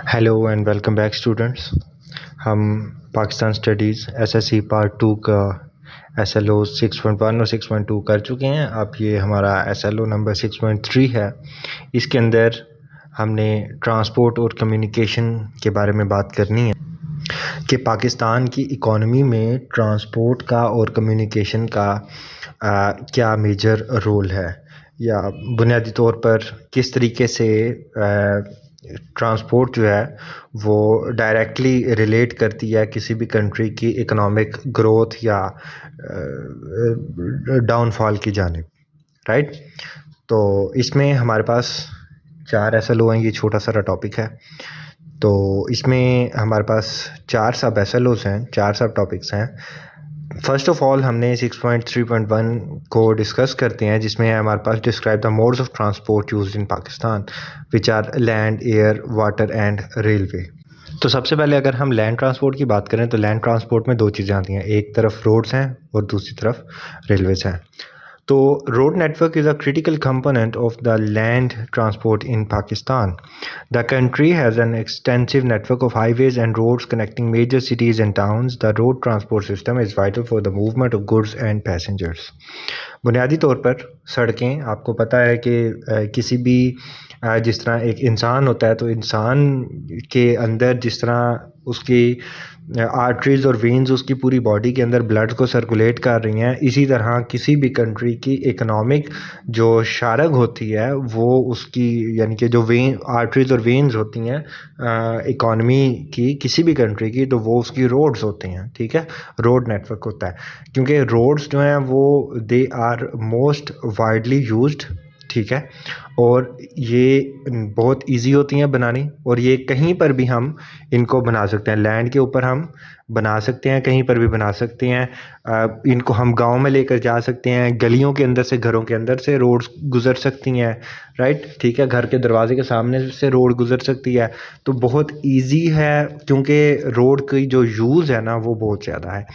Hello and welcome back students. हम Pakistan studies SSC part 2 का SLO 6.1 और 6.2 कर चुके हैं। अब ये हमारा एसएलओ नंबर 6.3 है। इसके अंदर हमने ट्रांसपोर्ट और कम्युनिकेशन के बारे में बात करनी है कि पाकिस्तान की इकॉनमी में ट्रांसपोर्ट का और कम्युनिकेशन का क्या मेजर रोल है, या बुनियादी तौर पर किस तरीके से ट्रांसपोर्ट जो है वो डायरेक्टली रिलेट करती है किसी भी कंट्री की इकोनॉमिक ग्रोथ या डाउनफॉल की जानिब, राइट। तो इसमें हमारे पास 4 एसएलओ हैं। ये छोटा सा टॉपिक है, तो इसमें हमारे पास 4 सब एसएलओस हैं, 4 सब टॉपिक्स हैं। फर्स्ट ऑफ ऑल हमने 6.3.1 को डिस्कस करते हैं, जिसमें हमारे पास describe the modes of transport used in Pakistan which are land, air, water and railway. तो सबसे पहले अगर हम लैंड ट्रांसपोर्ट की बात करें तो लैंड ट्रांसपोर्ट में 2 चीज़ें आती हैं, एक तरफ रोड्स हैं और दूसरी तरफ रेलवेज हैं। तो road network is a critical component of the land transport in Pakistan. The country has an extensive network of highways and roads connecting major cities and towns. The road transport system is vital for the movement of goods and passengers. बुनियादी तौर पर सड़कें, आपको पता है कि किसी भी जिस तरह एक इंसान होता है तो इंसान के अंदर जिस तरह उसकी आर्टरीज और वेन्स उसकी पूरी बॉडी के अंदर ब्लड को सर्कुलेट कर रही हैं, इसी तरह किसी भी कंट्री की इकोनॉमिक जो शारग होती है वो उसकी यानी कि जो आर्टरीज और वेन्स होती हैं इकॉनमी की किसी भी कंट्री की, तो वो उसकी रोड्स होती हैं, ठीक है। रोड नेटवर्क होता है, क्योंकि रोड्स जो हैं वो they are most widely used, ठीक है, और ये बहुत इजी होती हैं बनानी, और ये कहीं पर भी हम इनको बना सकते हैं। लैंड के ऊपर हम बना सकते हैं, कहीं पर भी बना सकते हैं। इनको हम गांव में लेकर जा सकते हैं, गलियों के अंदर से, घरों के अंदर से रोड्स गुजर सकती हैं, राइट, ठीक है, घर के दरवाजे के सामने से रोड गुजर सकती है। तो बहुत इजी है, क्योंकि रोड की जो यूज़ है ना वो बहुत ज़्यादा है।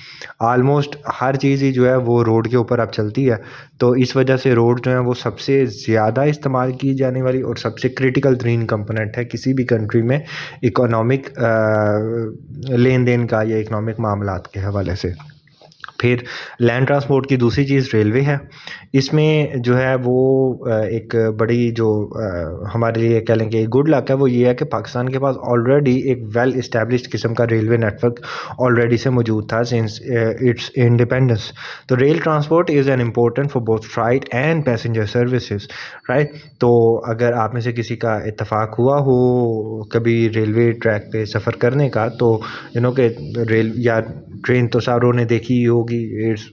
आलमोस्ट हर चीज़ ही जो है वो रोड के ऊपर अब चलती है, तो इस वजह से रोड जो है वो सबसे ज़्यादा इस्तेमाल की जाने वाली और सबसे क्रिटिकल तरीन कंपोनेंट है किसी भी कंट्री में इकोनॉमिक लेन देन का या इकोनॉमिक मामलात के हवाले से। फिर लैंड ट्रांसपोर्ट की दूसरी चीज़ रेलवे है। इसमें जो है वो एक बड़ी जो हमारे लिए कह लें कि गुड लक है, वो ये है कि पाकिस्तान के पास ऑलरेडी एक वेल इस्टेब्लिश्ड किस्म का रेलवे नेटवर्क ऑलरेडी से मौजूद था सिंस इट्स इंडिपेंडेंस। तो rail transport is an important for both freight and passenger services, right. तो अगर आप में से किसी का इत्तेफाक हुआ हो कभी रेलवे ट्रैक पे सफ़र करने का, तो यू नो कि रेल या ट्रेन तो सारों ने देखी ही होगी, इट्स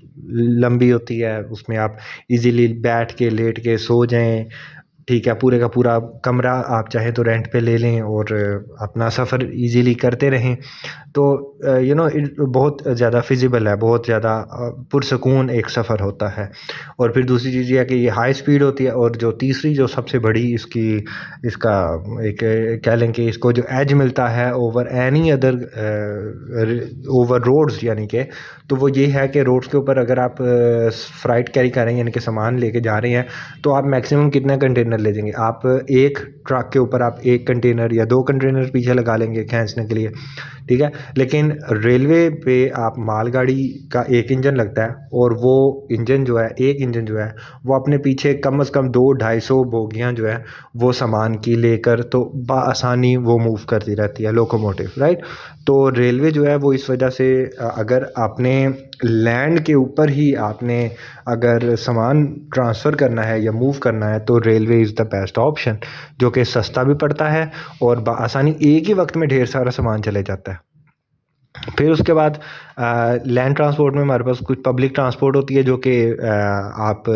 लंबी होती है, उसमें आप इजीली बैठ के लेट के सो जाएं, ठीक है, पूरे का पूरा कमरा आप चाहें तो रेंट पे ले लें और अपना सफ़र इजीली करते रहें। तो यू नो बहुत ज़्यादा फिजिबल है, बहुत ज़्यादा पुरसकून एक सफ़र होता है। और फिर दूसरी चीज़ ये है कि ये हाई स्पीड होती है, और जो तीसरी जो सबसे बड़ी इसका एक कह लें कि इसको जो एज मिलता है over any other over roads, यानी कि तो वो ये है कि रोड्स के ऊपर अगर आप फ्राइट कैरी कर रहे हैं यानी कि सामान लेके जा रहे हैं, तो आप मैक्सिमम कितने कंटेनर ले जाएंगे? आप एक ट्रक के ऊपर आप 1 कंटेनर या 2 कंटेनर पीछे लगा लेंगे खींचने के लिए, ठीक है। लेकिन रेलवे पे आप मालगाड़ी का एक इंजन लगता है, और वो इंजन जो है, एक इंजन जो है वो अपने पीछे कम से कम 200-250 बोगियाँ जो है वो सामान की लेकर तो बआसानी वो मूव करती रहती है, लोकोमोटिव, राइट। तो रेलवे जो है वो इस वजह से अगर आपने लैंड के ऊपर ही आपने अगर सामान ट्रांसफ़र करना है या मूव करना है, तो railway is the best option, जो कि सस्ता भी पड़ता है और बआसानी एक ही वक्त में ढेर सारा सामान चले जाता है। फिर उसके बाद लैंड ट्रांसपोर्ट में हमारे पास कुछ पब्लिक ट्रांसपोर्ट होती है, जो कि आप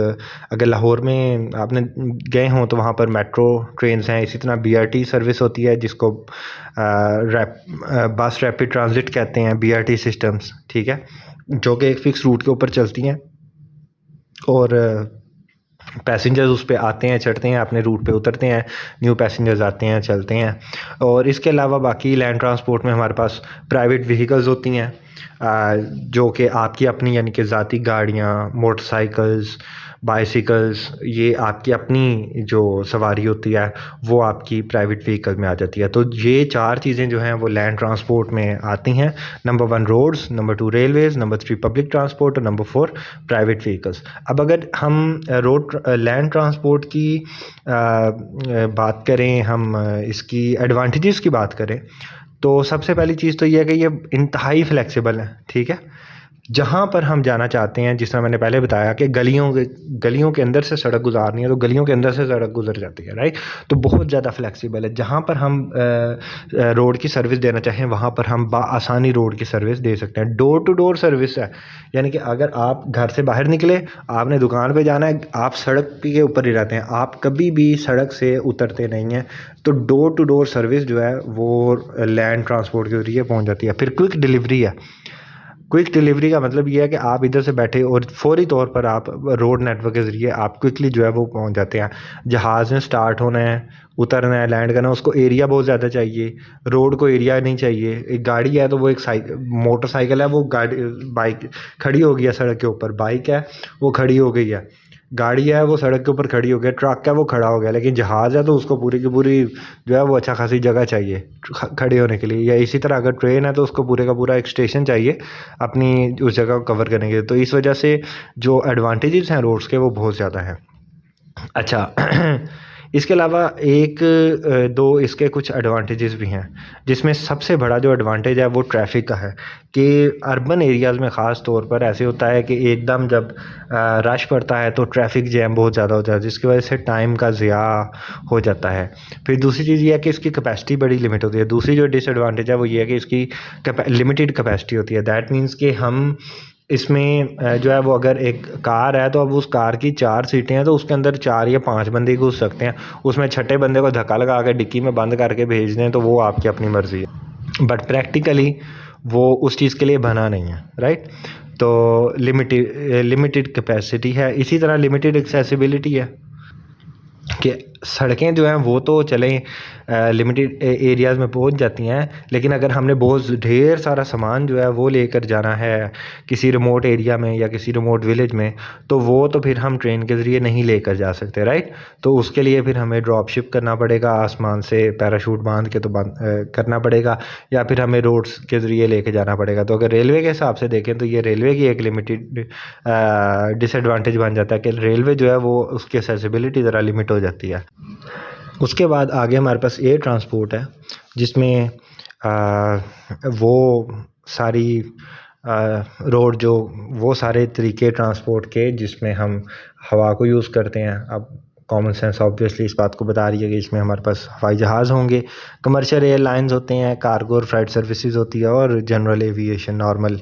अगर लाहौर में आपने गए हों तो वहाँ पर मेट्रो ट्रेन्स हैं, इसी तरह बीआरटी सर्विस होती है जिसको बस रैपिड ट्रांजिट कहते हैं, बीआरटी सिस्टम्स, ठीक है, जो कि एक फ़िक्स रूट के ऊपर चलती हैं और पैसेंजर्स उस पे आते हैं, चढ़ते हैं, अपने रूट पे उतरते हैं, न्यू पैसेंजर्स आते हैं, चलते हैं। और इसके अलावा बाकी लैंड ट्रांसपोर्ट में हमारे पास प्राइवेट व्हीकल्स होती हैं, जो कि आपकी अपनी यानी कि ज़ाती गाड़ियाँ, मोटरसाइकिल्स, बाइसिकल्स, ये आपकी अपनी जो सवारी होती है वो आपकी प्राइवेट व्हीकल में आ जाती है। तो ये 4 चीज़ें जो हैं वो लैंड ट्रांसपोर्ट में आती हैं। Number 1 roads, number 2 railways, number 3 public transport और नंबर 4 प्राइवेट व्हीकल्स। अब अगर हम लैंड ट्रांसपोर्ट की बात करें, हम इसकी एडवांटेजेस की बात करें, तो सबसे पहली चीज़ तो ये है कि ये इंतहाई फ्लेक्सिबल है, ठीक है। जहाँ पर हम जाना चाहते हैं, जिस तरह मैंने पहले बताया कि गलियों के अंदर से सड़क गुज़ारनी है तो गलियों के अंदर से सड़क गुज़र जाती है, राइट। तो बहुत ज़्यादा फ्लेक्सिबल है। जहाँ पर हम रोड की सर्विस देना चाहें वहाँ पर हम आसानी रोड की सर्विस दे सकते हैं। डोर टू डोर सर्विस है, यानी कि अगर आप घर से बाहर निकले, आपने दुकान पे जाना है, आप सड़क के ऊपर ही रहते हैं, आप कभी भी सड़क से उतरते नहीं हैं, तो डोर टू डोर सर्विस जो है वो लैंड ट्रांसपोर्ट के ज़रिए पहुँच जाती है। फिर क्विक डिलीवरी है। क्विक डिलीवरी का मतलब ये है कि आप इधर से बैठे और फौरी तौर पर आप रोड नेटवर्क के ज़रिए आप क्विकली जो है वो पहुंच जाते हैं। जहाज़ में स्टार्ट होना है, उतरना है, लैंड करना है, उसको एरिया बहुत ज़्यादा चाहिए, रोड को एरिया नहीं चाहिए। एक गाड़ी है तो वो एक मोटरसाइकिल है, वो गाड़ी बाइक खड़ी हो गई है सड़क के ऊपर, बाइक है वो खड़ी हो गई है, गाड़ी है वो सड़क के ऊपर खड़ी हो गई, ट्रक है वो खड़ा हो गया। लेकिन जहाज़ है तो उसको पूरी की पूरी जो है वो अच्छा खासी जगह चाहिए खड़े होने के लिए। या इसी तरह अगर ट्रेन है तो उसको पूरे का पूरा एक स्टेशन चाहिए अपनी उस जगह को कवर करने के लिए। तो इस वजह से जो एडवांटेजेस हैं रोड्स के वो बहुत ज़्यादा हैं। अच्छा इसके अलावा एक दो इसके कुछ एडवांटेजेस भी हैं, जिसमें सबसे बड़ा जो एडवांटेज है वो ट्रैफिक का है कि अर्बन एरियाज़ में ख़ास तौर पर ऐसे होता है कि एकदम जब रश पड़ता है तो ट्रैफिक जैम बहुत ज़्यादा हो जाता है, जिसकी वजह से टाइम का ज़िया हो जाता है। फिर दूसरी चीज़ ये है कि इसकी कैपेसिटी बड़ी लिमिट होती है। दूसरी जो डिसएडवांटेज है वो ये है कि इसकी लिमिटेड कैपेसिटी होती है। दैट मीन्स कि हम इसमें जो है वो अगर एक कार है तो अब उस कार की 4 सीटें हैं तो उसके अंदर 4 या 5 बंदे घुस सकते हैं। उसमें छठे बंदे को धक्का लगा के डिक्की में बंद करके भेज दें तो वो आपकी अपनी मर्ज़ी है, बट प्रैक्टिकली वो उस चीज़ के लिए बना नहीं है, राइट। तो लिमिटेड कैपेसिटी है। इसी तरह लिमिटेड एक्सेसिबिलिटी है कि सड़कें जो हैं वो तो चलें लिमिटेड एरियाज़ में पहुंच जाती हैं, लेकिन अगर हमने बहुत ढेर सारा सामान जो है वो लेकर जाना है किसी रिमोट एरिया में या किसी रिमोट विलेज में, तो वो तो फिर हम ट्रेन के ज़रिए नहीं लेकर जा सकते, राइट। तो उसके लिए फिर हमें ड्रॉप शिप करना पड़ेगा, आसमान से पैराशूट बांध के तो करना पड़ेगा, या फिर हमें रोड्स के ज़रिए लेके जाना पड़ेगा। तो अगर रेलवे के हिसाब से देखें तो ये रेलवे की एक लिमिटेड डिसएडवांटेज बन जाता है कि रेलवे जो है वो उसकी एक्सेसिबिलिटी ज़रा लिमिट हो जाती है। उसके बाद आगे हमारे पास एयर ट्रांसपोर्ट है, जिसमें वो सारी रोड जो वो सारे तरीके ट्रांसपोर्ट के जिसमें हम हवा को यूज़ करते हैं। अब कॉमन सेंस ऑब्वियसली इस बात को बता रही है कि इसमें हमारे पास हवाई जहाज़ होंगे, कमर्शियल एयरलाइंस होते हैं, कार्गो और फ्लाइट सर्विसेज होती है, और जनरल एविएशन नॉर्मल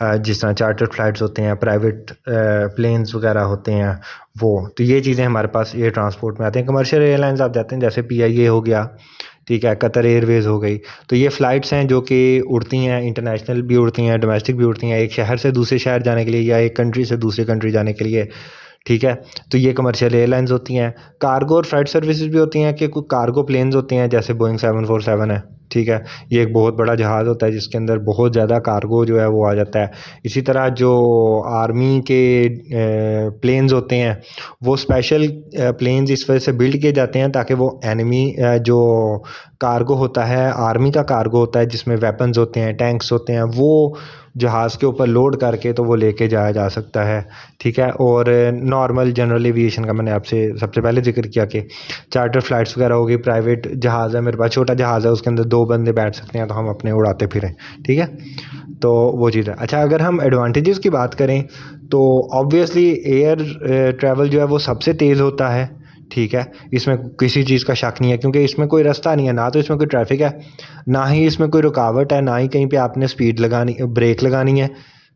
जिस तरह चार्टर्ड फ्लाइट्स होते हैं, प्राइवेट प्लेन्स वगैरह होते हैं वो। तो ये चीज़ें हमारे पास एयर ट्रांसपोर्ट में आते हैं। कमर्शियल एयरलाइंस आप जाते हैं जैसे PIA हो गया, ठीक है, कतर एयरवेज़ हो गई। तो ये फ़्लाइट्स हैं जो कि उड़ती हैं, इंटरनेशनल भी उड़ती हैं, डोमेस्टिक भी उड़ती हैं, एक शहर से दूसरे शहर जाने के लिए या एक कंट्री से दूसरी कंट्री जाने के लिए, ठीक है। तो ये कमर्शियल एयरलाइंस होती हैं। कार्गो और फ्लाइट सर्विसेज भी होती हैं कि कुछ कार्गो प्लेन्स होते हैं जैसे बोइंग 747 है, ठीक है। ये एक बहुत बड़ा जहाज़ होता है जिसके अंदर बहुत ज़्यादा कार्गो जो है वो आ जाता है। इसी तरह जो आर्मी के प्लेन्स होते हैं वो स्पेशल प्लेन्स इस वजह से बिल्ड किए जाते हैं ताकि वो एनिमी जो कार्गो होता है, आर्मी का कार्गो होता है जिसमें वेपन्स होते हैं, टैंक्स होते हैं, वो जहाज़ के ऊपर लोड करके तो वो लेके जाया जा सकता है, ठीक है। और नॉर्मल जनरल एविएशन का मैंने आपसे सबसे पहले जिक्र किया कि चार्टर फ्लाइट्स वगैरह होगी, प्राइवेट जहाज़ है मेरे पास, छोटा जहाज़ है, उसके अंदर 2 बंदे बैठ सकते हैं तो हम अपने उड़ाते फिरें, ठीक है। तो वो चीज़ है। अच्छा, अगर हम एडवांटेजेस की बात करें तो ऑब्वियसली एयर ट्रैवल जो है वो सबसे तेज़ होता है, ठीक है। इसमें किसी चीज़ का शक नहीं है क्योंकि इसमें कोई रास्ता नहीं है, ना तो इसमें कोई ट्रैफिक है, ना ही इसमें कोई रुकावट है, ना ही कहीं पे आपने स्पीड लगानी ब्रेक लगानी है,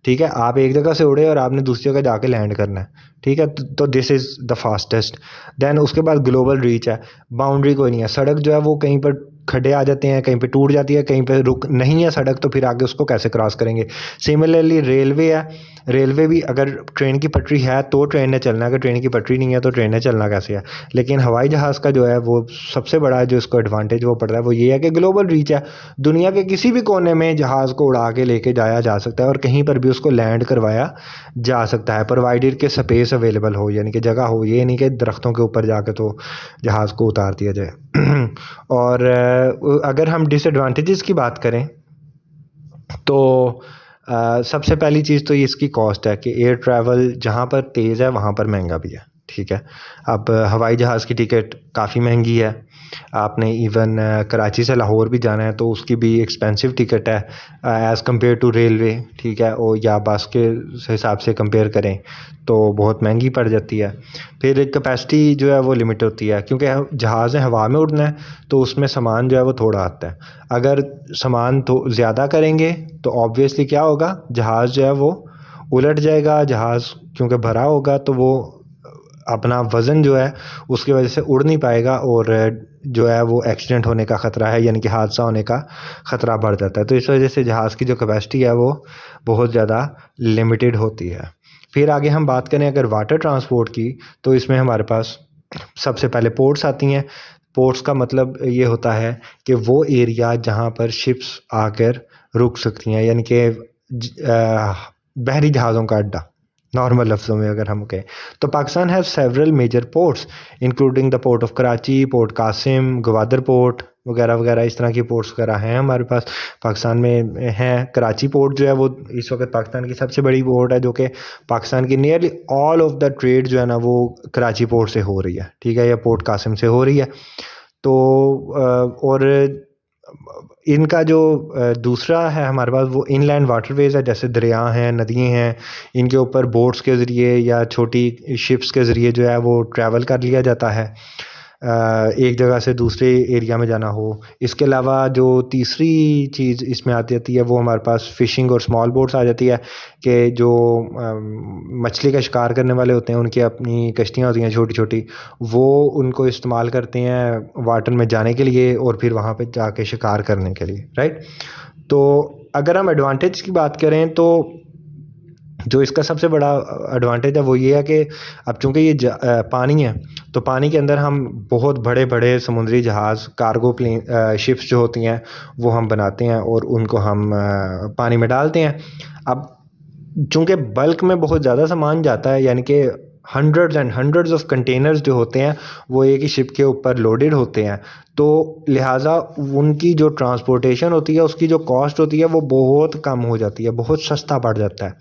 ठीक है। आप एक जगह से उड़े और आपने दूसरी जगह जाके लैंड करना है, ठीक है। तो this is the fastest. Then उसके बाद ग्लोबल रीच है, बाउंड्री कोई नहीं है, सड़क जो है वो कहीं पर खड्डे आ जाते हैं, कहीं पे टूट जाती है, कहीं पे रुक नहीं है सड़क, तो फिर आगे उसको कैसे क्रॉस करेंगे। सिमिलरली रेलवे है, रेलवे भी अगर ट्रेन की पटरी है तो ट्रेन ने चलना है, अगर ट्रेन की पटरी नहीं है तो ट्रेन ने चलना कैसे है। लेकिन हवाई जहाज़ का जो है वो सबसे बड़ा जो इसको एडवांटेज वो पड़ रहा है वो ये है कि ग्लोबल रीच है। दुनिया के किसी भी कोने में जहाज़ को उड़ा के लेके जाया जा सकता है और कहीं पर भी उसको लैंड करवाया जा सकता है, प्रोवाइडेड कि स्पेस अवेलेबल हो, यानी कि जगह हो। ये नहीं कि दरख्तों के ऊपर जाके तो जहाज़ को उतार दिया जाए। और अगर हम डिसएडवांटेजेस की बात करें तो सबसे पहली चीज़ तो ये इसकी कॉस्ट है कि एयर ट्रैवल जहाँ पर तेज़ है वहाँ पर महंगा भी है, ठीक है। अब हवाई जहाज़ की टिकट काफ़ी महंगी है। आपने इवन कराची से लाहौर भी जाना है तो उसकी भी एक्सपेंसिव टिकट है एज़ कम्पेयर टू रेलवे, ठीक है। और या बस के हिसाब से कंपेयर करें तो बहुत महंगी पड़ जाती है। फिर कैपेसिटी जो है वो लिमिट होती है, क्योंकि जहाज़ ने हवा में उड़ना है तो उसमें सामान जो है वो थोड़ा आता है। अगर सामान तो ज़्यादा करेंगे तो ऑब्वियसली क्या होगा, जहाज़ जो है वो उलट जाएगा। जहाज़ क्योंकि भरा होगा तो वो अपना वज़न जो है उसकी वजह से उड़ नहीं पाएगा और जो है वो एक्सीडेंट होने का ख़तरा है, यानी कि हादसा होने का ख़तरा बढ़ जाता है। तो इस वजह से जहाज़ की जो कैपेसिटी है वो बहुत ज़्यादा लिमिटेड होती है। फिर आगे हम बात करें अगर वाटर ट्रांसपोर्ट की, तो इसमें हमारे पास सबसे पहले पोर्ट्स आती हैं। पोर्ट्स का मतलब ये होता है कि वो एरिया जहाँ पर शिप्स आकर रुक सकती हैं, यानी कि बहरी जहाज़ों का अड्डा, नॉर्मल लफ्ज़ों में अगर हम कहें तो। Pakistan have several major ports including the port of Karachi, port Qasim, Gwadar port वगैरह वगैरह, इस तरह की पोर्ट्स वगैरह हैं हमारे पास पाकिस्तान में हैं। कराची पोर्ट जो है वो इस वक्त पाकिस्तान की सबसे बड़ी पोर्ट है, जो कि पाकिस्तान की nearly all of the trade जो है ना वो कराची पोर्ट से हो रही है, ठीक है, या पोर्ट कासिम से हो रही है। तो और इनका जो दूसरा है हमारे पास वो इनलैंड वाटरवेज़ है, जैसे दरिया हैं, नदियाँ हैं, इनके ऊपर बोट्स के ज़रिए या छोटी शिप्स के ज़रिए जो है वो ट्रैवल कर लिया जाता है एक जगह से दूसरे एरिया में जाना हो। इसके अलावा जो तीसरी चीज़ इसमें आती जाती है वो हमारे पास फ़िशिंग और स्मॉल बोट्स आ जाती है, कि जो मछली का शिकार करने वाले होते हैं उनकी अपनी कश्तियाँ होती हैं छोटी छोटी, वो उनको इस्तेमाल करते हैं वाटर में जाने के लिए और फिर वहाँ पे जाके शिकार करने के लिए, राइट। तो अगर हम एडवांटेज की बात करें तो जो इसका सबसे बड़ा एडवांटेज है वो ये है कि अब चूँकि ये पानी है तो पानी के अंदर हम बहुत बड़े बड़े समुद्री जहाज़, कार्गो प्लेन शिप्स जो होती हैं वो हम बनाते हैं और उनको हम पानी में डालते हैं। अब चूँकि बल्क में बहुत ज़्यादा सामान जाता है, यानी कि hundreds and hundreds of containers जो होते हैं वो एक ही शिप के ऊपर लोडेड होते हैं, तो लिहाजा उनकी जो ट्रांसपोर्टेशन होती है उसकी जो कॉस्ट होती है वो बहुत कम हो जाती है, बहुत सस्ता पड़ जाता है।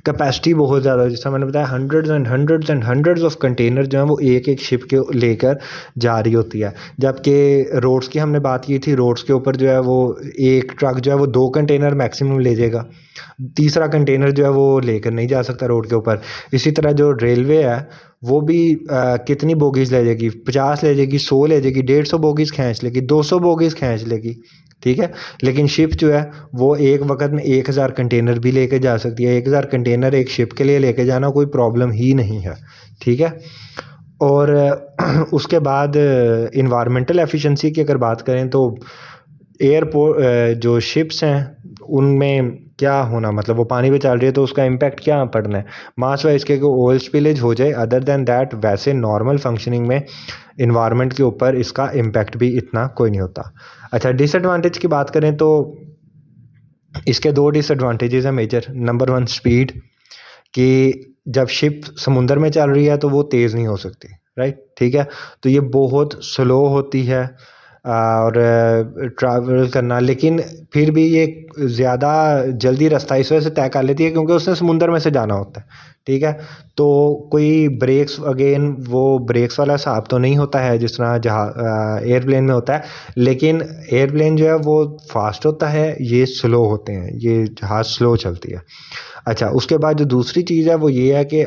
कैपेसिटी बहुत ज़्यादा, जैसा मैंने बताया hundreds and hundreds and hundreds of container जो हैं वो एक एक शिप के लेकर जा रही होती है। जबकि रोड्स की हमने बात की थी, रोड्स के ऊपर जो है वो एक ट्रक जो है वो 2 कंटेनर मैक्सिमम ले जाएगा, तीसरा कंटेनर जो है वो लेकर नहीं जा सकता रोड के ऊपर। इसी तरह जो रेलवे है वो भी कितनी बोगीज़ ले जाएगी, 50 ले जाएगी, 100 ले जाएगी, 150 बोगीज़ खींच लेगी, 200 बोगीज़ खींच लेगी, ठीक है। लेकिन शिप जो है वो एक वक्त में 1000 कंटेनर भी लेके जा सकती है। 1000 कंटेनर एक शिप के लिए लेके जाना कोई प्रॉब्लम ही नहीं है, ठीक है। और उसके बाद इन्वायरमेंटल एफिशिएंसी की अगर बात करें तो एयरपोर्ट जो शिप्स हैं उनमें क्या होना, मतलब वो पानी पे चल रही है तो उसका इम्पैक्ट क्या पड़ना है मास वाइज के, ऑयल स्पिलेज हो जाए। अदर देन दैट वैसे नॉर्मल फंक्शनिंग में इन्वायरमेंट के ऊपर इसका इम्पैक्ट भी इतना कोई नहीं होता। अच्छा, डिसएडवांटेज की बात करें तो इसके 2 डिसएडवांटेजेस हैं मेजर। नंबर 1 स्पीड, कि जब शिप समुंदर में चल रही है तो वो तेज़ नहीं हो सकती, राइट, ठीक है। तो ये बहुत स्लो होती है और ट्रैवल करना, लेकिन फिर भी ये ज़्यादा जल्दी रास्ता इस वजह से तय कर लेती है क्योंकि उसने समुंदर में से जाना होता है, ठीक है। तो कोई ब्रेक्स, अगेन वो ब्रेक्स वाला हिसाब तो नहीं होता है जिस तरह एयरप्लेन में होता है, लेकिन एयरप्लेन जो है वो फास्ट होता है, ये स्लो होते हैं, ये जहाज़ स्लो चलती है। अच्छा, उसके बाद जो दूसरी चीज़ है वो ये है कि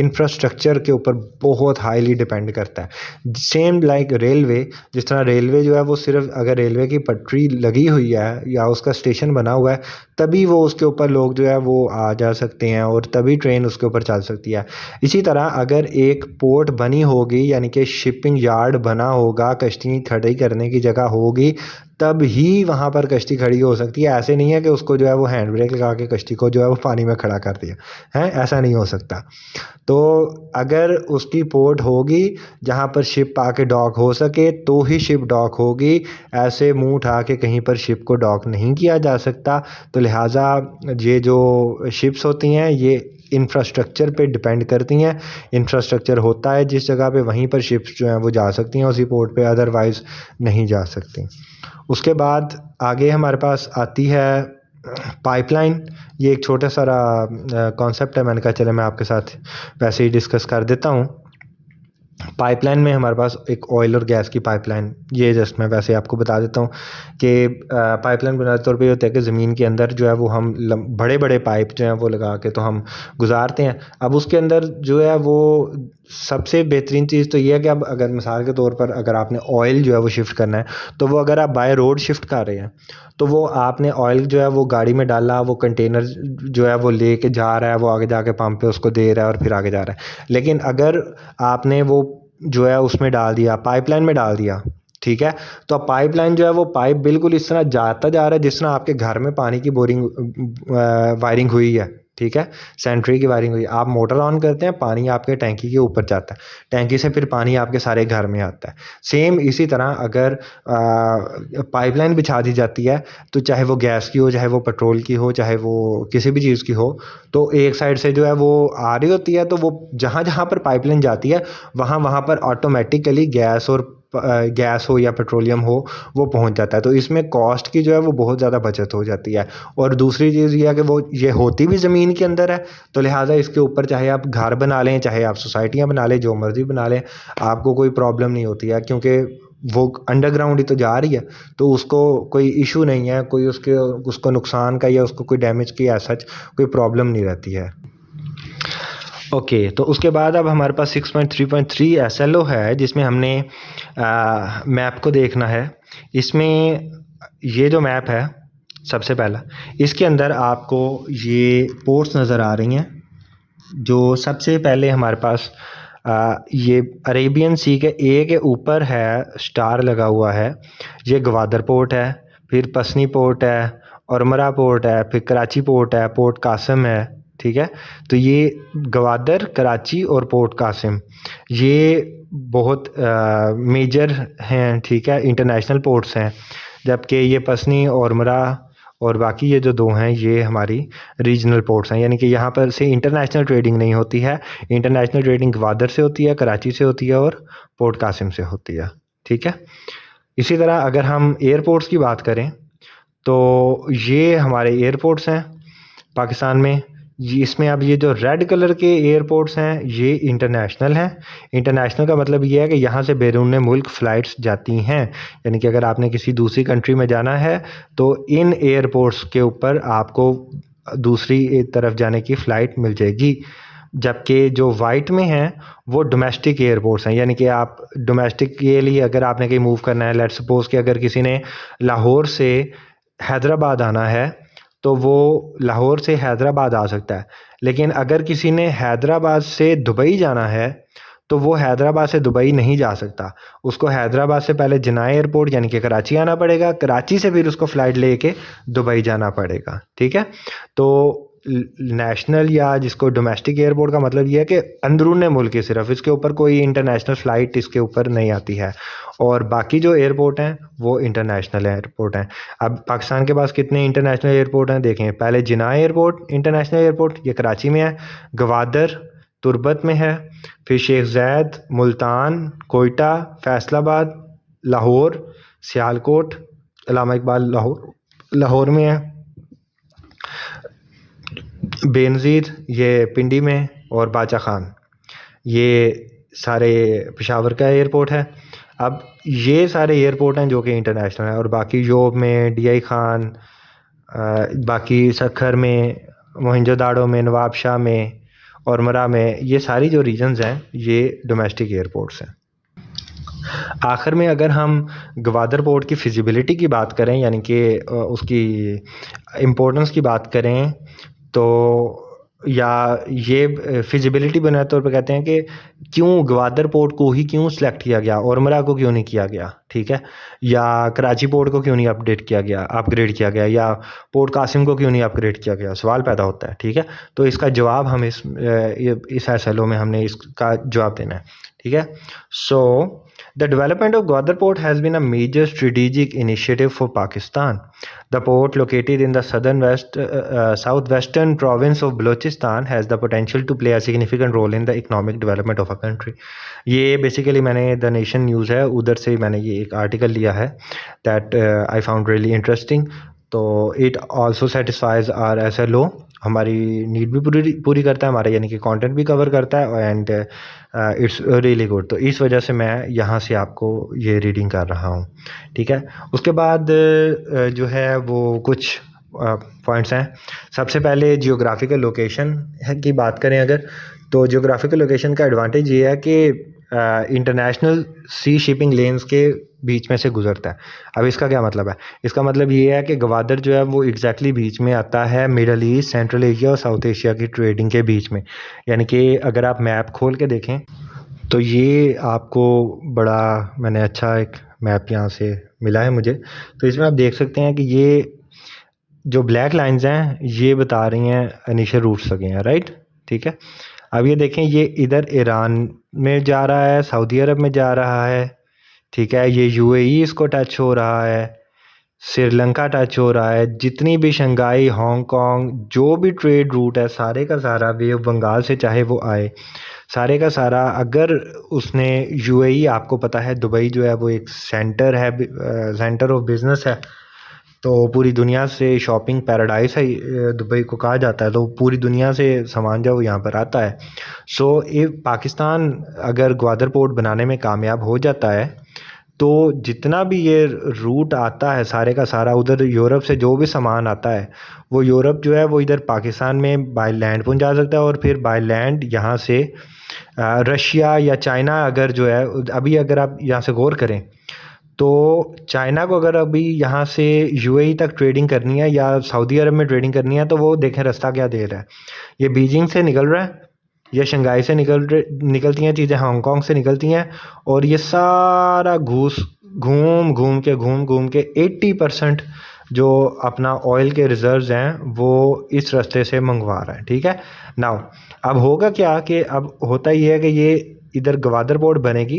इंफ्रास्ट्रक्चर के ऊपर बहुत हाईली डिपेंड करता है। सेम लाइक रेलवे, जिस तरह रेलवे जो है वो सिर्फ अगर रेलवे की पटरी लगी हुई है या उसका स्टेशन बना हुआ है तभी वो उसके ऊपर लोग जो है वो आ जा सकते हैं और तभी ट्रेन उसके ऊपर चल सकती है। इसी तरह अगर एक पोर्ट बनी होगी यानी कि शिपिंग यार्ड बना होगा, कश्ती खड़ी करने की जगह होगी, तब ही वहाँ पर कश्ती खड़ी हो सकती है। ऐसे नहीं है कि उसको जो है वो हैंड ब्रेक लगा के कश्ती को जो है वो पानी में खड़ा कर दिया है, ऐसा नहीं हो सकता। तो अगर उसकी पोर्ट होगी जहाँ पर शिप आके डॉक हो सके तो ही शिप डॉक होगी, ऐसे मुंह उठा के कहीं पर शिप को डॉक नहीं किया जा सकता। तो लिहाजा ये जो शिप्स होती हैं ये इंफ्रास्ट्रक्चर पे डिपेंड करती हैं। इंफ्रास्ट्रक्चर होता है जिस जगह पे वहीं पर शिप्स जो हैं वो जा सकती हैं उसी पोर्ट पे, अदरवाइज़ नहीं जा सकती। उसके बाद आगे हमारे पास आती है पाइपलाइन। ये एक छोटा सारा कॉन्सेप्ट है, मैंने कहा चले मैं आपके साथ वैसे ही डिस्कस कर देता हूँ। पाइपलाइन में हमारे पास एक ऑयल और गैस की पाइपलाइन, ये जस्ट मैं वैसे आपको बता देता हूँ कि पाइपलाइन बुनियादी तौर पे ये होता है कि ज़मीन के अंदर जो है वो हम बड़े बड़े पाइप जो हैं वो लगा के तो हम गुजारते हैं। अब उसके अंदर जो है वो सबसे बेहतरीन चीज़ तो ये है कि अब अगर मिसाल के तौर पर अगर आपने ऑयल जो है वो शिफ्ट करना है तो वो अगर आप बाय रोड शिफ्ट कर रहे हैं तो वो आपने ऑयल जो है वो गाड़ी में डाला, वो कंटेनर जो है वो लेके जा रहा है, वो आगे जाके पंप पे उसको दे रहा है और फिर आगे जा रहा है। लेकिन अगर आपने वो जो है उसमें डाल दिया, पाइपलाइन में डाल दिया, ठीक है, तो अब पाइपलाइन जो है वो पाइप बिल्कुल इस तरह जाता जा रहा है जिस तरह आपके घर में पानी की बोरिंग वायरिंग हुई है, ठीक है, सैनिटरी की वायरिंग हुई है। आप मोटर ऑन करते हैं, पानी आपके टैंकी के ऊपर जाता है, टैंकी से फिर पानी आपके सारे घर में आता है। सेम इसी तरह अगर पाइपलाइन बिछा दी जाती है तो चाहे वो गैस की हो, चाहे वो पेट्रोल की हो, चाहे वो किसी भी चीज़ की हो, तो एक साइड से जो है वो आ रही होती है तो वो जहाँ जहाँ पर पाइपलाइन जाती है वहाँ वहाँ पर ऑटोमेटिकली गैस और गैस हो या पेट्रोलियम हो वो पहुंच जाता है। तो इसमें कॉस्ट की जो है वो बहुत ज़्यादा बचत हो जाती है। और दूसरी चीज़ ये है कि वो ये होती भी ज़मीन के अंदर है, तो लिहाजा इसके ऊपर चाहे आप घर बना लें, चाहे आप सोसाइटियाँ बना लें, जो मर्ज़ी बना लें, आपको कोई प्रॉब्लम नहीं होती है क्योंकि वो अंडरग्राउंड ही तो जा रही है। तो उसको कोई इशू नहीं है, कोई उसको नुकसान का या उसको कोई डैमेज की एज सच कोई प्रॉब्लम नहीं रहती है। ओके, तो उसके बाद अब हमारे पास 6.3.3 एसएलओ है जिसमें हमने मैप को देखना है। इसमें ये जो मैप है सबसे पहला, इसके अंदर आपको ये पोर्ट्स नज़र आ रही हैं। जो सबसे पहले हमारे पास ये अरेबियन सी के ए के ऊपर है, स्टार लगा हुआ है, ये गवादर पोर्ट है, फिर पसनी पोर्ट है, औरमरा पोर्ट है, फिर कराची पोर्ट है, पोर्ट कासिम है, ठीक है। तो ये गवादर, कराची और पोर्ट कासिम ये बहुत मेजर हैं, ठीक है, इंटरनेशनल पोर्ट्स हैं। जबकि ये पसनी, औरमरा और बाकी ये जो दो हैं ये हमारी रीजनल पोर्ट्स हैं, यानी कि यहाँ पर से इंटरनेशनल ट्रेडिंग नहीं होती है। इंटरनेशनल ट्रेडिंग ग्वादर से होती है, कराची से होती है और पोर्ट कासिम से होती है, ठीक है। इसी तरह अगर हम एयरपोर्ट्स की बात करें तो ये हमारे एयरपोर्ट्स हैं पाकिस्तान में। इसमें अब ये जो रेड कलर के एयरपोर्ट्स हैं ये इंटरनेशनल हैं। इंटरनेशनल का मतलब ये है कि यहाँ से बैरून मुल्क फ़्लाइट्स जाती हैं, यानी कि अगर आपने किसी दूसरी कंट्री में जाना है तो इन एयरपोर्ट्स के ऊपर आपको दूसरी तरफ जाने की फ़्लाइट मिल जाएगी। जबकि जो वाइट में हैं वो डोमेस्टिक एयरपोर्ट्स हैं, यानी कि आप डोमेस्टिक के लिए अगर आपने कहीं मूव करना है, लेट्स सपोज़ कि अगर किसी ने लाहौर से हैदराबाद आना है तो वो लाहौर से हैदराबाद आ सकता है। लेकिन अगर किसी ने हैदराबाद से दुबई जाना है तो वो हैदराबाद से दुबई नहीं जा सकता। उसको हैदराबाद से पहले जिन्ना एयरपोर्ट यानी कि कराची आना पड़ेगा, कराची से फिर उसको फ़्लाइट लेके दुबई जाना पड़ेगा, ठीक है। तो नेशनल या जिसको डोमेस्टिक एयरपोर्ट का मतलब ये है कि अंदरूनी मुल्क ही सिर्फ, इसके ऊपर कोई इंटरनेशनल फ़्लाइट इसके ऊपर नहीं आती है। और बाकी जो एयरपोर्ट हैं वो इंटरनेशनल एयरपोर्ट हैं। अब पाकिस्तान के पास कितने इंटरनेशनल एयरपोर्ट हैं देखें। पहले जिन्ना एयरपोर्ट इंटरनेशनल एयरपोर्ट, ये कराची में है। गवादर तुर्बत में है, फिर शेख ज़ायद, मुल्तान, कोयटा, फैसलाबाद, लाहौर, सियालकोट, अल्लामा इकबाल लाहौर में है। बेनज़ीर ये पिंडी में, और बाचा खान ये सारे पेशावर का एयरपोर्ट है। अब ये सारे एयरपोर्ट हैं जो कि इंटरनेशनल हैं। और बाकी योब में, डीआई खान, बाकी सखर में, मोहनजोदाड़ो में, नवाबशाह में, औरमरा में, ये सारी जो रीजन्स हैं ये डोमेस्टिक एयरपोर्ट्स हैं। आखिर में अगर हम ग्वादर पोर्ट की फिजिबिलिटी की बात करें, यानी कि उसकी इम्पोर्टेंस की बात करें, तो या ये फिजिबिलिटी बुनियादी तौर पे कहते हैं कि क्यों ग्वादर पोर्ट को ही क्यों सिलेक्ट किया गया, औरमरा को क्यों नहीं किया गया, ठीक है, या कराची पोर्ट को क्यों नहीं अपग्रेड किया गया, या पोर्ट कासिम को क्यों नहीं अपग्रेड किया गया, सवाल पैदा होता है, ठीक है। तो इसका जवाब हम इस एसएलओ में हमने इसका जवाब देना है, ठीक है। सो the development of Gwadar Port has been a major strategic initiative for Pakistan. The port, located in the southwestern province of Balochistan, has the potential to play a significant role in the economic development of a country. ये basically मैंने The Nation News है, उधर से मैंने ये एक article लिया है that I found really interesting. तो it also satisfies our SLO, हमारी नीड भी पूरी करता है, हमारा यानी कि कंटेंट भी कवर करता है, एंड इट्स रियली गुड। तो इस वजह से मैं यहाँ से आपको ये रीडिंग कर रहा हूँ, ठीक है। उसके बाद जो है वो कुछ पॉइंट्स हैं। सबसे पहले जियोग्राफिकल लोकेशन की बात करें अगर, तो जियोग्राफिकल लोकेशन का एडवांटेज ये है कि इंटरनेशनल सी शिपिंग लेन्स के बीच में से गुजरता है। अब इसका क्या मतलब है? इसका मतलब ये है कि ग्वादर जो है वो एग्जैक्टली बीच में आता है मिडल ईस्ट, सेंट्रल एशिया और साउथ एशिया की ट्रेडिंग के बीच में। यानी कि अगर आप मैप खोल के देखें तो ये आपको बड़ा मैंने अच्छा एक मैप यहाँ से मिला है मुझे, तो इसमें आप देख सकते हैं कि ये जो ब्लैक लाइंस हैं ये बता रही हैं इनिशियल रूट्स लगे हैं, राइट, ठीक है। अब ये देखें, ये इधर ईरान में जा रहा है, सऊदी अरब में जा रहा है, ठीक है, ये यूएई इसको टच हो रहा है, श्रीलंका टच हो रहा है, जितनी भी शंघाई, हांगकांग, जो भी ट्रेड रूट है सारे का सारा, वे बंगाल से चाहे वो आए, सारे का सारा, अगर उसने यूएई, आपको पता है दुबई जो है वो एक सेंटर है, सेंटर ऑफ बिजनेस है, तो पूरी दुनिया से शॉपिंग पैराडाइस है दुबई को कहा जाता है, तो पूरी दुनिया से सामान जो यहाँ पर आता है। सो ये पाकिस्तान अगर ग्वादर पोर्ट बनाने में कामयाब हो जाता है तो जितना भी ये रूट आता है सारे का सारा, उधर यूरोप से जो भी सामान आता है वो यूरोप जो है वो इधर पाकिस्तान में बाय लैंड पहुंचा सकता है, और फिर बाय लैंड यहाँ से रशिया या चाइना, अगर जो है अभी अगर आप यहाँ से गौर करें तो चाइना को अगर अभी यहाँ से यूएई तक ट्रेडिंग करनी है या सऊदी अरब में ट्रेडिंग करनी है, तो वो देखें रास्ता क्या दे रहा है। ये बीजिंग से निकल रहा है, ये शंघाई से निकलती हैं चीज़ें, हांगकांग से निकलती हैं, और ये सारा घूम घूम के 80% जो अपना ऑयल के रिजर्व्स हैं वो इस रास्ते से मंगवा रहा है, ठीक है। नाउ अब होगा क्या कि अब होता ये है कि ये इधर ग्वादर पोर्ट बनेगी,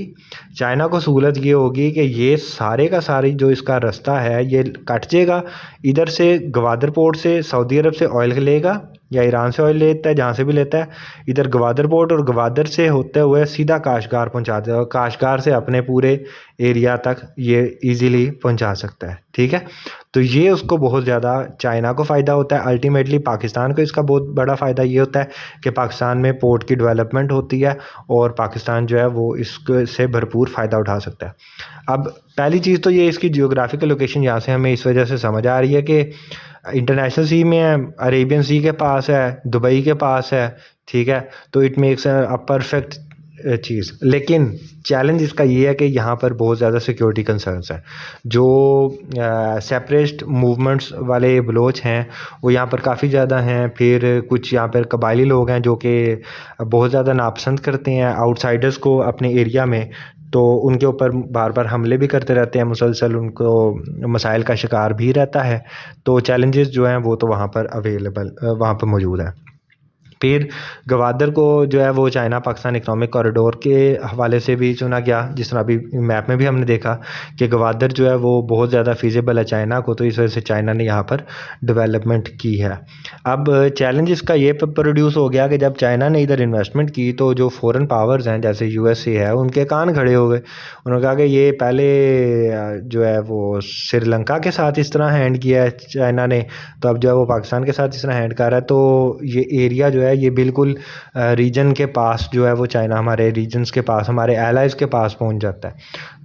चाइना को सहूलत ये होगी कि ये सारे का सारी जो इसका रास्ता है ये कट जाएगा, इधर से ग्वादर पोर्ट से सऊदी अरब से ऑयल लेगा या ईरान से ऑयल लेता है, जहाँ से भी लेता है, इधर ग्वादर पोर्ट और ग्वादर से होते हुए सीधा काशगार पहुँचा देगा, और काशगार से अपने पूरे एरिया तक ये इजीली पहुँचा सकता है, ठीक है। तो ये उसको बहुत ज़्यादा चाइना को फ़ायदा होता है, अल्टीमेटली पाकिस्तान को इसका बहुत बड़ा फ़ायदा ये होता है कि पाकिस्तान में पोर्ट की डेवलपमेंट होती है और पाकिस्तान जो है वो इससे भरपूर फ़ायदा उठा सकता है। अब पहली चीज़ तो ये इसकी जियोग्राफिकल लोकेशन यहाँ से हमें इस वजह से समझ आ रही है कि इंटरनेशनल सी में है, अरेबियन सी के पास है, दुबई के पास है, ठीक है, तो इट मेक्स अ परफेक्ट चीज़। लेकिन चैलेंज इसका ये है कि यहाँ पर बहुत ज़्यादा सिक्योरिटी कंसर्न्स हैं, जो सेपरेट मूवमेंट्स वाले बलोच हैं वो यहाँ पर काफ़ी ज़्यादा हैं, फिर कुछ यहाँ पर कबायली लोग हैं जो कि बहुत ज़्यादा नापसंद करते हैं आउटसाइडर्स को अपने एरिया में, तो उनके ऊपर बार बार हमले भी करते रहते हैं, मुसलसल उनको मसाइल का शिकार भी रहता है। तो चैलेंजेस जो हैं वो तो वहाँ पर वहाँ पर मौजूद हैं। फिर ग्वादर को जो है वो चाइना पाकिस्तान इकोनॉमिक कॉरिडोर के हवाले से भी चुना गया, जिस तरह अभी मैप में भी हमने देखा कि ग्वादर जो है वो बहुत ज़्यादा फीजेबल है चाइना को, तो इस वजह से चाइना ने यहाँ पर डेवलपमेंट की है। अब चैलेंज इसका ये प्रोड्यूस हो गया कि जब चाइना ने इधर इन्वेस्टमेंट की तो जो फॉरेन पावर्स हैं जैसे यूएसए है उनके कान खड़े हो गए। उन्होंने कहा कि ये पहले जो है वो श्रीलंका के साथ इस तरह हैंड किया है चाइना ने, तो अब जो है वो पाकिस्तान के साथ इस तरह हैंड कर रहा है, तो ये एरिया जो है ये बिल्कुल रीजन के पास जो है वो चाइना हमारे रीजन्स के पास, हमारे एलाइज़ के पास पहुंच जाता है।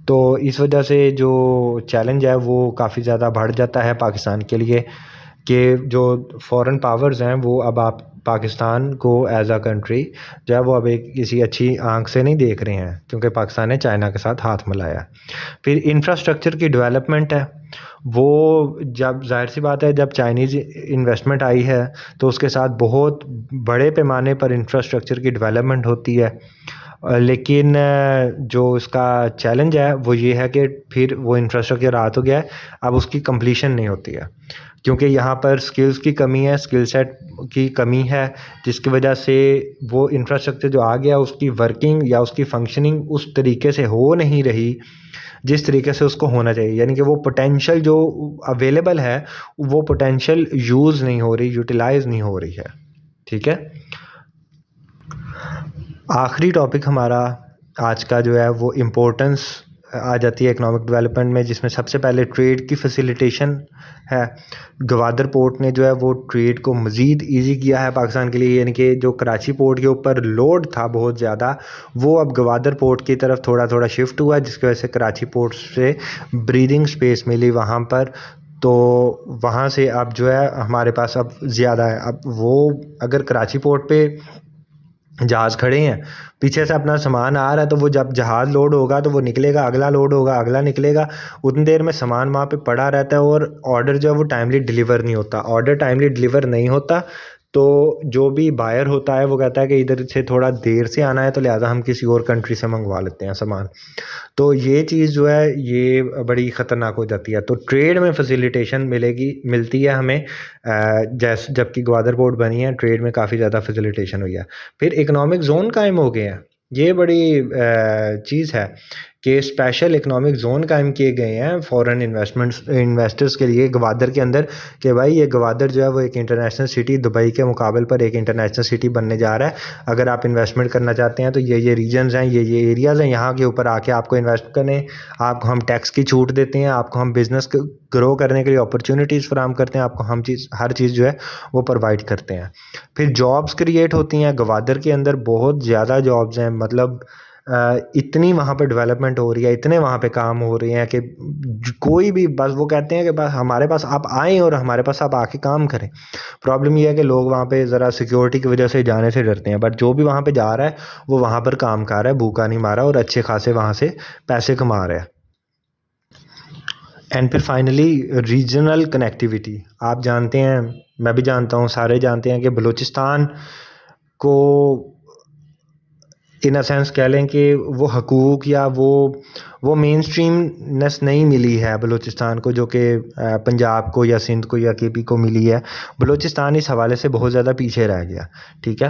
तो इस वजह से जो चैलेंज है वो काफ़ी ज़्यादा बढ़ जाता है पाकिस्तान के लिए। कि जो फॉरेन पावर्स हैं वो अब आप पाकिस्तान को एज अ कंट्री जो है वो अब एक किसी अच्छी आंख से नहीं देख रहे हैं, क्योंकि पाकिस्तान ने चाइना के साथ हाथ मिलाया। फिर इंफ्रास्ट्रक्चर की डेवलपमेंट है, वो जब जाहिर सी बात है जब चाइनीज़ इन्वेस्टमेंट आई है तो उसके साथ बहुत बड़े पैमाने पर इंफ्रास्ट्रक्चर की डेवलपमेंट होती है। लेकिन जो इसका चैलेंज है वो ये है कि फिर वो इंफ्रास्ट्रक्चर आ तो गया है, अब उसकी कंप्लीशन नहीं होती है, क्योंकि यहाँ पर स्किल्स की कमी है, स्किल सेट की कमी है, जिसकी वजह से वो इंफ्रास्ट्रक्चर जो आ गया उसकी वर्किंग या उसकी फंक्शनिंग उस तरीके से हो नहीं रही जिस तरीके से उसको होना चाहिए। यानी कि वो पोटेंशियल जो अवेलेबल है वो पोटेंशियल यूज़ नहीं हो रही, यूटिलाइज नहीं हो रही है। ठीक है, आखिरी टॉपिक हमारा आज का जो है वो इम्पोर्टेंस आ जाती है इकोनॉमिक डेवलपमेंट में, जिसमें सबसे पहले ट्रेड की फैसिलिटेशन है। गवादर पोर्ट ने जो है वो ट्रेड को मज़ीद इजी किया है पाकिस्तान के लिए, यानी कि जो कराची पोर्ट के ऊपर लोड था बहुत ज़्यादा वो अब गवादर पोर्ट की तरफ थोड़ा थोड़ा शिफ्ट हुआ, जिसकी वजह से कराची पोर्ट से ब्रीदिंग स्पेस मिली वहाँ पर। तो वहाँ से अब जो है हमारे पास अब ज़्यादा है। अब वो अगर कराची पोर्ट पे जहाज़ खड़े हैं, पीछे से अपना सामान आ रहा है, तो वो जब जहाज़ लोड होगा तो वो निकलेगा, अगला लोड होगा, अगला निकलेगा, उतनी देर में सामान वहाँ पे पड़ा रहता है और ऑर्डर जो है वो टाइमली डिलीवर नहीं होता। ऑर्डर टाइमली डिलीवर नहीं होता तो जो भी बायर होता है वो कहता है कि इधर से थोड़ा देर से आना है, तो लिहाजा हम किसी और कंट्री से मंगवा लेते हैं सामान। तो ये चीज़ जो है ये बड़ी ख़तरनाक हो जाती है। तो ट्रेड में फैसिलिटेशन मिलती है हमें, जैसे जबकि ग्वादर पोर्ट बनी है ट्रेड में काफ़ी ज़्यादा फैसिलिटेशन हुई है। फिर इकोनॉमिक जोन कायम हो गए हैं, ये बड़ी चीज़ है कि स्पेशल इकोनॉमिक जोन कायम किए गए हैं फॉरेन इन्वेस्टर्स के लिए ग्वादर के अंदर, कि भाई ये ग्वादर जो है वो एक इंटरनेशनल सिटी दुबई के मुकाबले पर एक इंटरनेशनल सिटी बनने जा रहा है। अगर आप इन्वेस्टमेंट करना चाहते हैं तो ये रीजन्स हैं, ये एरियाज़ हैं, यहाँ के ऊपर आके आपको इन्वेस्ट करने, आपको हम टैक्स की छूट देते हैं, आपको हम बिज़नेस ग्रो करने के लिए अपॉर्चुनिटीज़ फराहम करते हैं, आपको हम हर चीज़ जो है वो प्रोवाइड करते हैं। फिर जॉब्स क्रिएट होती हैं गवादर के अंदर, बहुत ज़्यादा जॉब्स हैं, मतलब इतनी वहाँ पे डेवलपमेंट हो रही है, इतने वहाँ पे काम हो रहे हैं कि कोई भी बस वो कहते हैं कि बस हमारे पास आप आएँ और हमारे पास आप आके काम करें। प्रॉब्लम ये है कि लोग वहाँ पे ज़रा सिक्योरिटी की वजह से जाने से डरते हैं, बट जो भी वहाँ पे जा रहा है वो वहाँ पर काम कर रहा है, भूखा नहीं मारा और अच्छे खासे वहाँ से पैसे कमा रहा है। एंड फिर फाइनली रीजनल कनेक्टिविटी, आप जानते हैं, मैं भी जानता हूँ, सारे जानते हैं कि बलूचिस्तान को इन अ सेंस कह लें कि वो हकूक़ या वो मेन स्ट्रीमनेस नहीं मिली है बलूचिस्तान को, जो कि पंजाब को या सिंध को या केपी को मिली है। बलूचिस्तान इस हवाले से बहुत ज़्यादा पीछे रह गया। ठीक है,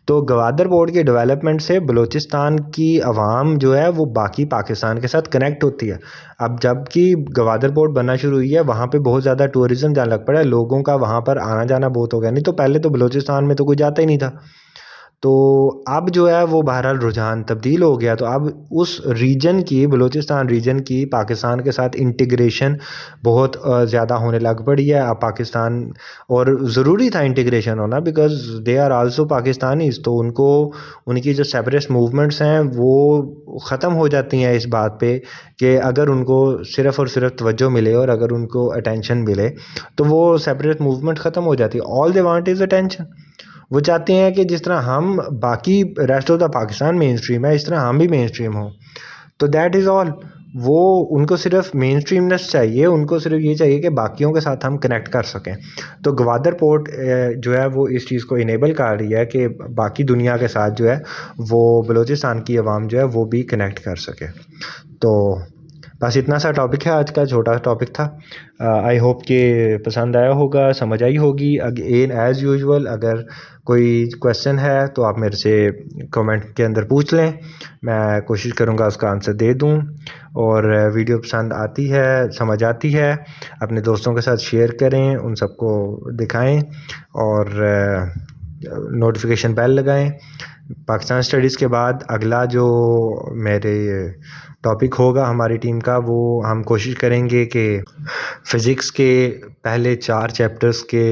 तो गवादर पोर्ट के डेवलपमेंट से बलूचिस्तान की आवाम जो है वो बाकी पाकिस्तान के साथ कनेक्ट होती है। अब जबकि गवादर पोर्ट बनना शुरू हुई है वहाँ पे बहुत ज़्यादा टूरिज़्म जाने लग पड़ा है, लोगों का वहाँ पर आना जाना बहुत हो गया। नहीं तो पहले तो बलूचिस्तान में तो कोई जाता ही नहीं था। तो अब जो है वो बहरहाल रुझान तब्दील हो गया, तो अब उस रीजन की, बलूचिस्तान रीजन की पाकिस्तान के साथ इंटीग्रेशन बहुत ज़्यादा होने लग पड़ी है अब पाकिस्तान, और ज़रूरी था इंटीग्रेशन होना, because they are also Pakistanis. तो उनको उनकी जो सेपरेटिस्ट मूवमेंट्स हैं वो ख़त्म हो जाती हैं इस बात पे कि अगर उनको सिर्फ़ और सिर्फ तवज्जो मिले और अगर उनको अटेंशन मिले तो वो सेपरेटिस्ट मूवमेंट ख़त्म हो जाती है। All they want is attention. वो चाहते हैं कि जिस तरह हम बाकी rest of the Pakistan main stream है, इस तरह हम भी मेन स्ट्रीम हों। तो दैट इज़ ऑल। वो उनको सिर्फ मेन स्ट्रीमनेस चाहिए, उनको सिर्फ ये चाहिए कि बाकियों के साथ हम कनेक्ट कर सकें। तो ग्वादर पोर्ट जो है वो इस चीज़ को इनेबल कर रही है कि बाकी दुनिया के साथ जो है वो बलूचिस्तान की आवाम जो है वो भी कनेक्ट कर सके। तो बस इतना सा टॉपिक है आज का, छोटा टॉपिक था। आई होप कि पसंद आया होगा, समझ आई होगी। अगेन एज़ यूजुअल अगर कोई क्वेश्चन है तो आप मेरे से कमेंट के अंदर पूछ लें, मैं कोशिश करूँगा उसका आंसर दे दूँ। और वीडियो पसंद आती है, समझ आती है, अपने दोस्तों के साथ शेयर करें, उन सबको दिखाएं और नोटिफिकेशन बेल लगाएं। पाकिस्तान स्टडीज़ के बाद अगला जो मेरे टॉपिक होगा हमारी टीम का, वो हम कोशिश करेंगे कि फ़िज़िक्स के पहले 4 चैप्टर्स के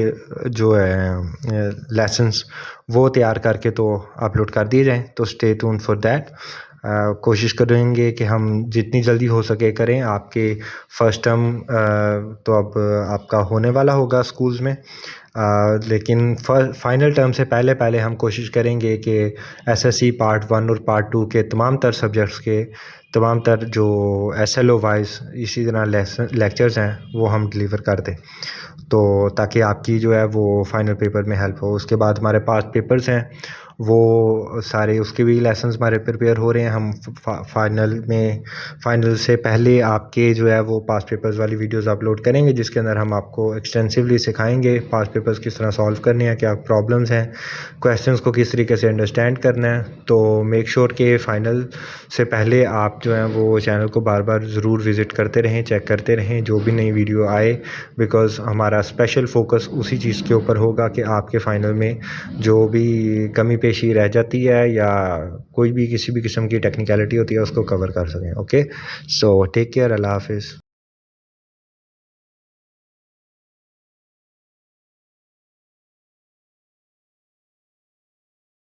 जो है लेसन्स वो तैयार करके तो अपलोड कर दिए जाएँ। तो स्टे ट्यून्ड फॉर दैट। कोशिश करेंगे कि हम जितनी जल्दी हो सके करें। आपके फर्स्ट टर्म तो अब आपका होने वाला होगा स्कूल्स में, लेकिन फाइनल टर्म से पहले पहले हम कोशिश करेंगे कि एसएससी पार्ट 1 और पार्ट 2 के तमाम तर सब्जेक्ट्स के तमाम तर जो एसएलओ वाइज इसी तरह लेक्चर्स हैं वो हम डिलीवर कर दें, तो ताकि आपकी जो है वो फाइनल पेपर में हेल्प हो। उसके बाद हमारे पास पेपर्स हैं, वो सारे उसके भी लेसन्स हमारे प्रिपेयर हो रहे हैं। हम फाइनल से पहले आपके जो है वो पास्ट पेपर्स वाली वीडियोस अपलोड करेंगे, जिसके अंदर हम आपको एक्सटेंसिवली सिखाएंगे पास्ट पेपर्स किस तरह सॉल्व करने हैं, क्या प्रॉब्लम्स हैं, क्वेश्चंस को किस तरीके से अंडरस्टैंड करना है। तो मेक श्योर कि फ़ाइनल से पहले आप जो है वो चैनल को बार बार ज़रूर विज़िट करते रहें, चेक करते रहें जो भी नई वीडियो आए, बिकॉज़ हमारा स्पेशल फोकस उसी चीज़ के ऊपर होगा कि आपके फ़ाइनल में जो भी कमी पेशी रह जाती है या कोई भी किसी भी किस्म की टेक्निकलिटी होती है उसको कवर कर सकें। ओके, सो टेक केयर, अल्लाह हाफिज़।